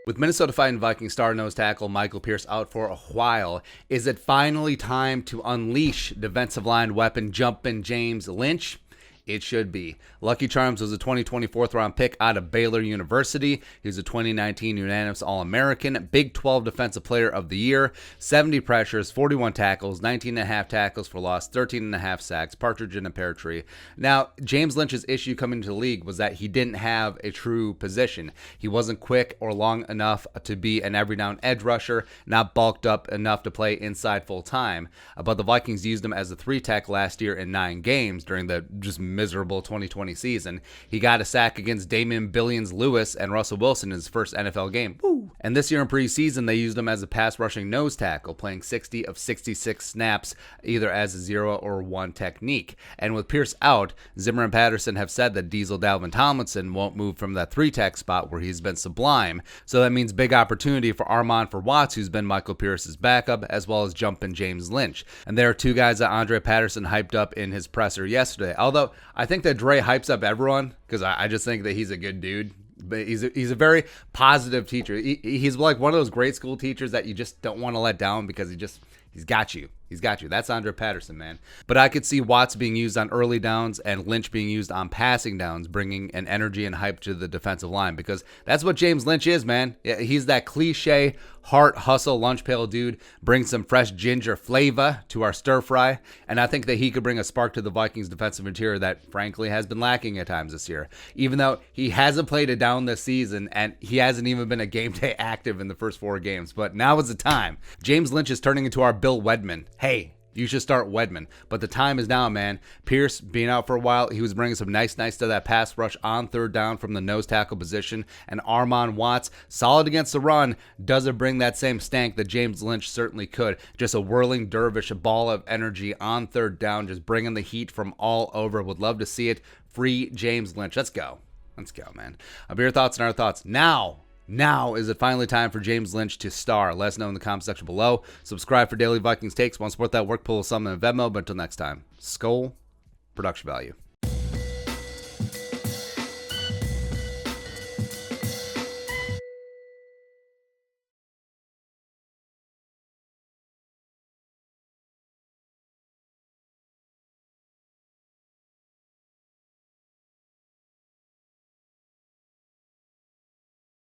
With Minnesota Vikings star nose tackle Michael Pierce out for a while, is it finally time to unleash defensive line weapon Jumpin James Lynch? It should be. Lucky Charms was a 2020 fourth-round pick out of Baylor University. He was a 2019 unanimous All-American, Big 12 Defensive Player of the Year, 70 pressures, 41 tackles, 19.5 tackles for loss, 13.5 sacks, partridge in a pear tree. Now, James Lynch's issue coming into the league was that he didn't have a true position. He wasn't quick or long enough to be an every-down edge rusher, not bulked up enough to play inside full-time. But the Vikings used him as a 3-tech last year in 9 games during the just miserable 2020 season. He got a sack against Damian Billions Lewis and Russell Wilson in his first NFL game. Woo! And this year in preseason, they used him as a pass rushing nose tackle, playing 60 of 66 snaps, either as a 0 or 1 technique. And with Pierce out, Zimmer and Patterson have said that Diesel Dalvin Tomlinson won't move from that 3-tech spot where he's been sublime. So that means big opportunity for Armand for Watts, who's been Michael Pierce's backup, as well as Jumpin James Lynch. And there are 2 guys that Andre Patterson hyped up in his presser yesterday. Although I think that Dre hypes up everyone because I just think that he's a good dude. But he's a very positive teacher. He's like one of those grade school teachers that you just don't want to let down because he's got you. He's got you. That's Andre Patterson, man. But I could see Watts being used on early downs and Lynch being used on passing downs, bringing an energy and hype to the defensive line because that's what James Lynch is, man. He's that cliche heart hustle lunch pail dude, brings some fresh ginger flavor to our stir fry, and I think that he could bring a spark to the Vikings defensive interior that frankly has been lacking at times this year. Even though he hasn't played a down this season and he hasn't even been a game day active in the first 4 games, but now is the time. James Lynch is turning into our Bill Wedman. Hey, you should start Wedman. But the time is now, man. Pierce being out for a while, he was bringing some nice to that pass rush on 3rd down from the nose tackle position. And Armand Watts, solid against the run, doesn't bring that same stank that James Lynch certainly could. Just a whirling dervish, a ball of energy on 3rd down, just bringing the heat from all over. Would love to see it. Free James Lynch. Let's go. Let's go, man. I'll be your thoughts and our thoughts now. Now is it finally time for James Lynch to star? Let us know in the comment section below. Subscribe for daily Vikings takes. Want to support that work, pull something in Venmo. But until next time, Skol, production value.